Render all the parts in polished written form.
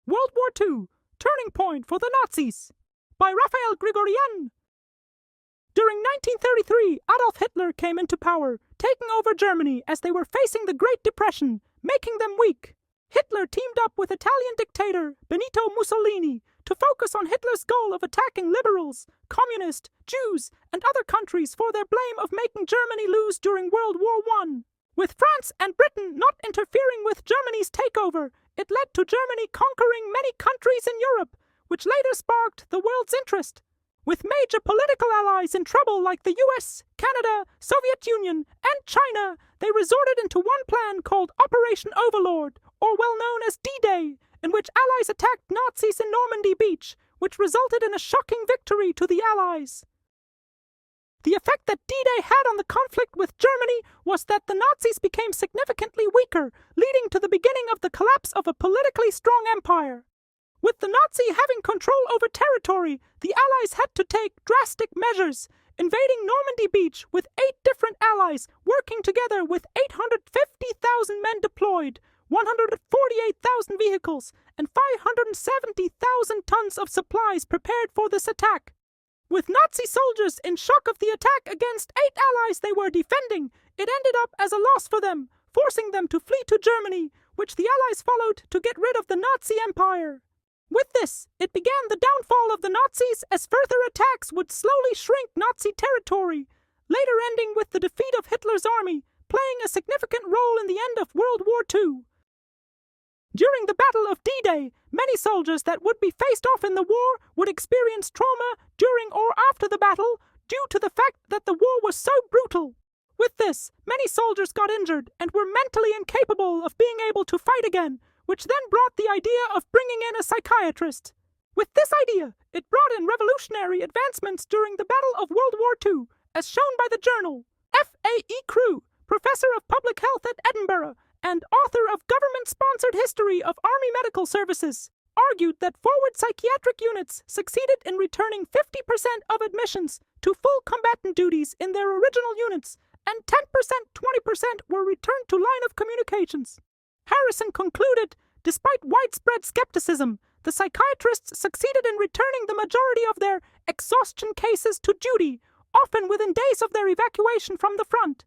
World War II, Turning Point for the Nazis, by Raphael Grigorian. During 1933, Adolf Hitler came into power, taking over Germany as they were facing the Great Depression, making them weak. Hitler teamed up with Italian dictator Benito Mussolini to focus on Hitler's goal of attacking liberals, communists, Jews, and other countries for their blame of making Germany lose during World War I. With France and Britain not interfering with Germany's takeover, it led to Germany conquering many countries in Europe, which later sparked the world's interest. With major political allies in trouble like the US, Canada, Soviet Union, and China, they resorted into one plan called Operation Overlord, or well known as D-Day, in which allies attacked Nazis in Normandy Beach, which resulted in a shocking victory to the Allies. The effect that D-Day had on the conflict with Germany was that the Nazis became significantly weaker, leading to the beginning of the collapse of a politically strong empire. With the Nazi having control over territory, the Allies had to take drastic measures, invading Normandy Beach with 8 different allies working together with 850,000 men deployed, 148,000 vehicles, and 570,000 tons of supplies prepared for this attack. With Nazi soldiers in shock of the attack against 8 allies they were defending, it ended up as a loss for them, forcing them to flee to Germany, which the Allies followed to get rid of the Nazi Empire. With this, it began the downfall of the Nazis as further attacks would slowly shrink Nazi territory, later ending with the defeat of Hitler's army, playing a significant role in the end of World War II. During the Battle of D-Day, many soldiers that would be faced off in the war would experience trauma during or after the battle due to the fact that the war was so brutal. With this, many soldiers got injured and were mentally incapable of being able to fight again, which then brought the idea of bringing in a psychiatrist. With this idea, it brought in revolutionary advancements during the Battle of World War II, as shown by the journal. F.A.E. Crew, professor of public health at Edinburgh and author of Government-Sponsored History of Army Medical Services, argued that forward psychiatric units succeeded in returning 50% of admissions to full combatant duties in their original units, and 10%, 20% were returned to line of communications. Harrison concluded, despite widespread skepticism, the psychiatrists succeeded in returning the majority of their exhaustion cases to duty, often within days of their evacuation from the front.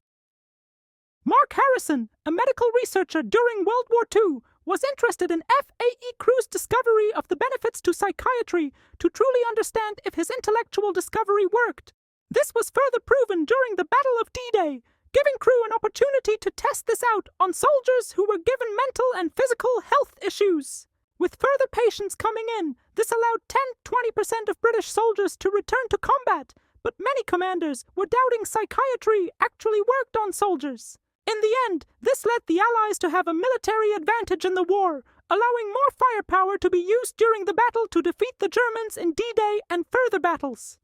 Mark Harrison, a medical researcher during World War II, was interested in F.A.E. Crew's discovery of the benefits to psychiatry to truly understand if his intellectual discovery worked. This was further proven during the Battle of D-Day, giving Crew an opportunity to test this out on soldiers who were given mental and physical health issues. With further patients coming in, this allowed 10-20% of British soldiers to return to combat, but many commanders were doubting psychiatry actually worked on soldiers. In the end, this led the Allies to have a military advantage in the war, allowing more firepower to be used during the battle to defeat the Germans in D-Day and further battles.